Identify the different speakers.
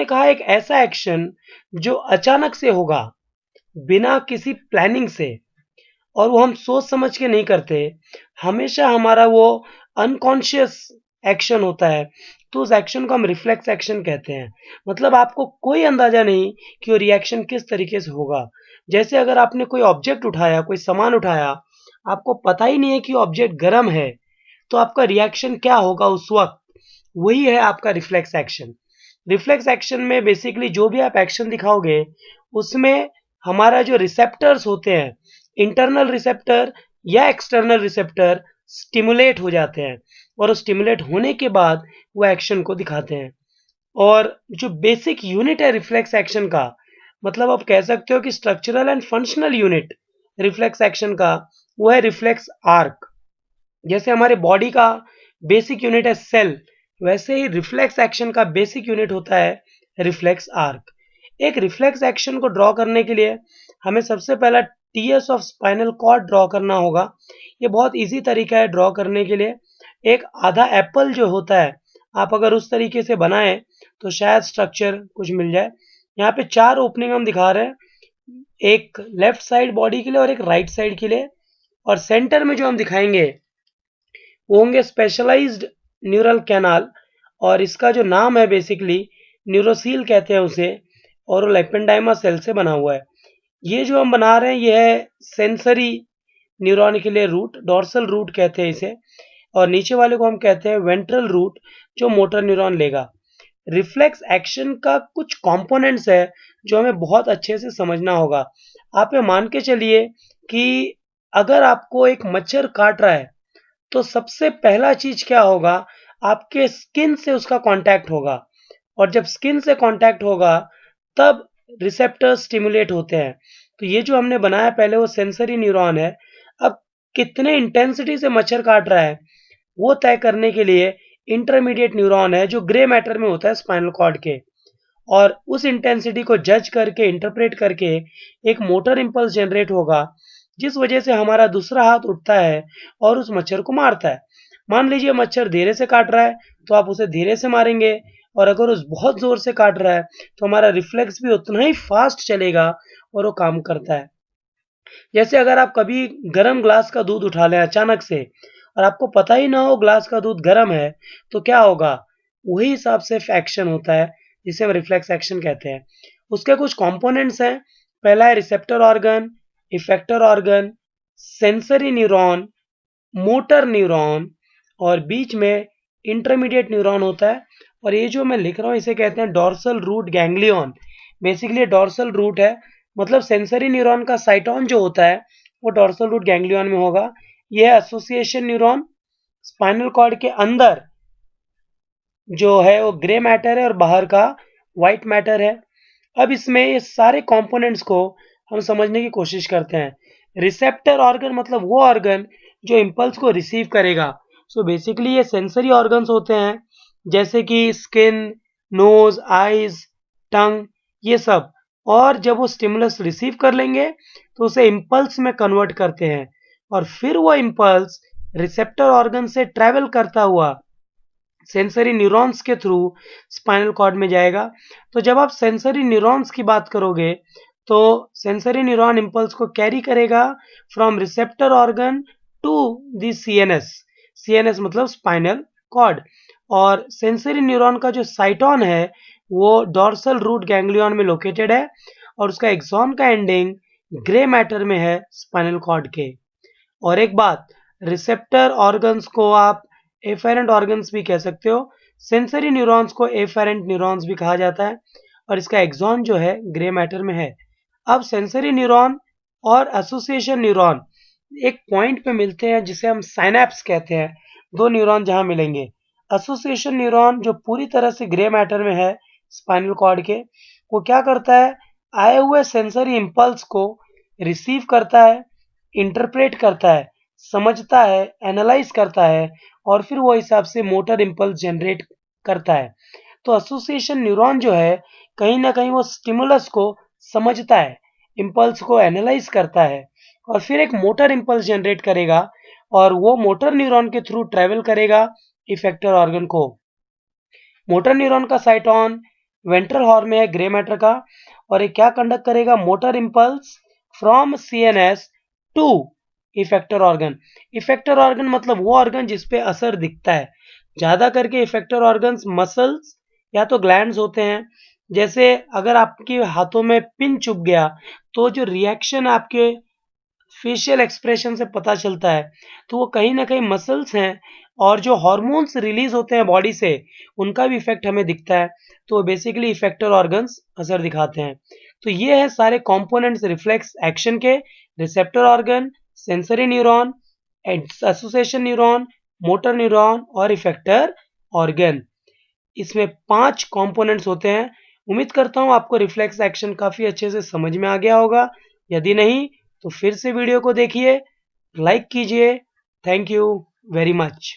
Speaker 1: उन्होंने कहा एक ऐसा एक्शन जो अचानक से होगा, बिना किसी प्लानिंग से, और वो हम सोच समझ के नहीं करते, हमेशा हमारा वो अनकॉन्शियस एक्शन होता है, तो उस एक्शन को हम रिफ्लेक्स एक्शन कहते हैं। मतलब आपको कोई अंदाजा नहीं कि वो रिएक्शन किस तरीके से होगा। जैसे अगर आपने कोई ऑब्जेक्ट उठाया, कोई सामान उठाया, आपको पता ही नहीं है कि ऑब्जेक्ट गर्म है, तो आपका रिएक्शन क्या होगा उस वक्त, वही है आपका रिफ्लेक्स एक्शन। रिफ्लेक्स एक्शन में बेसिकली जो भी आप एक्शन दिखाओगे, उसमें हमारा जो रिसेप्टर्स होते हैं, इंटरनल रिसेप्टर या एक्सटर्नल रिसेप्टर, स्टिमुलेट हो जाते हैं, और उस स्टिमुलेट होने के बाद वो एक्शन को दिखाते हैं। और जो बेसिक यूनिट है रिफ्लेक्स एक्शन का, मतलब आप कह सकते हो कि structural and functional unit reflex action का, वो है रिफ्लेक्स आर्क। जैसे हमारे बॉडी का बेसिक यूनिट है सेल, वैसे ही रिफ्लेक्स एक्शन का बेसिक यूनिट होता है रिफ्लेक्स आर्क। एक रिफ्लेक्स एक्शन को ड्रॉ करने के लिए हमें सबसे पहला TS of spinal cord draw करना होगा। ये बहुत इजी तरीका है ड्रॉ करने के लिए। एक आधा एप्पल जो होता है, आप अगर उस तरीके से बनाएं तो शायद स्ट्रक्चर कुछ मिल जाए। यहाँ पे 4 ओपनिंग हम दिखा रहे हैं, एक लेफ्ट साइड बॉडी के लिए और एक राइट साइड के लिए, और सेंटर में जो हम दिखाएंगे वो होंगे स्पेशलाइज्ड न्यूरल कैनाल, और इसका जो नाम है बेसिकली न्यूरोसील कहते हैं उसे, और वो लेपेंडाइमा सेल से बना हुआ है। ये जो हम बना रहे हैं ये है सेंसरी न्यूरॉन के लिए रूट, डॉर्सल रूट कहते हैं इसे, और नीचे वाले को हम कहते हैं वेंट्रल रूट, जो मोटर न्यूरॉन लेगा। रिफ्लेक्स एक्शन का कुछ कंपोनेंट्स है जो हमें बहुत अच्छे से समझना होगा। आप ये मान के चलिए कि अगर आपको एक मच्छर काट रहा है, तो सबसे पहला चीज क्या होगा, आपके स्किन से उसका कांटेक्ट होगा, और जब स्किन से कांटेक्ट होगा तब रिसेप्टर्स स्टिमुलेट होते हैं। तो ये जो हमने बनाया पहले वो सेंसरी न्यूरॉन है। अब कितने इंटेंसिटी से मच्छर काट रहा है वो तय करने के लिए इंटरमीडिएट न्यूरॉन है जो ग्रे मैटर में होता है स्पाइनल कॉर्ड के, और उस इंटेंसिटी को जज करके इंटरप्रेट करके एक मोटर इंपल्स जनरेट होगा, जिस वजह से हमारा दूसरा हाथ उठता है और उस मच्छर को मारता है। मान लीजिए मच्छर धीरे से काट रहा है तो आप उसे धीरे से मारेंगे, और अगर उस बहुत जोर से काट रहा है तो हमारा रिफ्लेक्स भी उतना ही फास्ट चलेगा और वो काम करता है। जैसे अगर आप कभी गर्म ग्लास का दूध उठा लें अचानक से, और आपको पता ही ना हो ग्लास का दूध गर्म है, तो क्या होगा, वही हिसाब से एक्शन होता है जिसे हम रिफ्लेक्स एक्शन कहते हैं। उसके कुछ कंपोनेंट्स हैं। पहला है receptor organ, effector organ, sensory neuron, motor neuron, और बीच में इंटरमीडिएट न्यूरॉन होता है। और ये जो मैं लिख रहा हूँ इसे कहते हैं dorsal root ganglion. Basically dorsal root है, मतलब सेंसरी न्यूरॉन का साइटोन जो होता है वो डॉर्सल रूट गैंग्लियन में होगा। यह है एसोसिएशन न्यूरॉन। स्पाइनल कॉर्ड के अंदर जो है वो ग्रे मैटर है और बाहर का व्हाइट मैटर है। अब इसमें ये सारे कंपोनेंट्स को हम समझने की कोशिश करते हैं। रिसेप्टर ऑर्गन मतलब वो ऑर्गन जो इंपल्स को रिसीव करेगा। सो बेसिकली ये सेंसरी ऑर्गन्स होते हैं, जैसे कि स्किन, नोज, आईज, टंग, ये सब। और जब वो स्टिमुलस रिसीव कर लेंगे तो उसे इंपल्स में कन्वर्ट करते हैं, और फिर वो इंपल्स रिसेप्टर ऑर्गन से ट्रेवल करता हुआ सेंसरी न्यूरॉन्स के थ्रू स्पाइनल कॉर्ड में जाएगा। तो जब आप सेंसरी न्यूरॉन्स की बात करोगे तो सेंसरी न्यूरॉन इंपल्स को कैरी करेगा from receptor organ to the CNS. CNS मतलब स्पाइनल कॉर्ड। और सेंसरी न्यूरॉन का जो साइटोन है वो डॉर्सल रूट गैंग्लियन में लोकेटेड है, और उसका एक्सॉन का एंडिंग ग्रे मैटर में है स्पाइनल कॉर्ड के। और एक बात, रिसेप्टर ऑर्गन्स को आप एफेरेंट ऑर्गन्स भी कह सकते हो। सेंसरी न्यूरॉन्स को एफेरेंट न्यूरॉन्स भी कहा जाता है, और इसका एक्सॉन जो है ग्रे मैटर में है। अब सेंसरी न्यूरॉन और एसोसिएशन न्यूरॉन एक पॉइंट पे मिलते हैं जिसे हम साइनैप्स कहते हैं। दो न्यूरॉन जहां मिलेंगे, एसोसिएशन न्यूरॉन जो पूरी तरह से ग्रे मैटर में है स्पाइनल कॉर्ड के, वो क्या करता है, आए हुए सेंसरी इंपल्स को रिसीव करता है, इंटरप्रेट करता है, समझता है, एनालाइज करता है, और फिर वो हिसाब से मोटर इंपल्स जनरेट करता है। तो एसोसिएशन न्यूरॉन जो है कहीं ना कहीं वो स्टिमुलस को समझता है, इंपल्स को एनालाइज करता है, और फिर एक मोटर इंपल्स जनरेट करेगा, और वो मोटर न्यूरॉन के थ्रू ट्रेवल करेगा इफेक्टर ऑर्गन को। मोटर न्यूरॉन का साइटोन वेंट्रल हॉर्न में है ग्रे मैटर का, और ये क्या कंडक्ट करेगा, motor impulse from CNS to effector organ. Effector organ मतलब वो ऑर्गन जिसपे असर दिखता है। ज्यादा करके इफेक्टर ऑर्गन्स मसल्स या तो ग्लैंड्स होते हैं। जैसे अगर आपके हाथों में पिन चुभ गया तो जो रिएक्शन आपके फेशियल एक्सप्रेशन से पता चलता है, तो वो कहीं ना कहीं मसल्स हैं। और जो हार्मोन्स रिलीज होते हैं बॉडी से, उनका भी इफेक्ट हमें दिखता है। तो बेसिकली इफेक्टर ऑर्गन्स असर दिखाते हैं। तो ये है सारे कंपोनेंट्स रिफ्लेक्स एक्शन के: receptor organ, sensory neuron, association neuron, motor neuron और इफेक्टर ऑर्गन। इसमें 5 कंपोनेंट्स होते हैं। उम्मीद करता हूँ आपको रिफ्लेक्स एक्शन काफ़ी अच्छे से समझ में आ गया होगा। यदि नहीं तो फिर से वीडियो को देखिए, लाइक कीजिए। Thank you very much.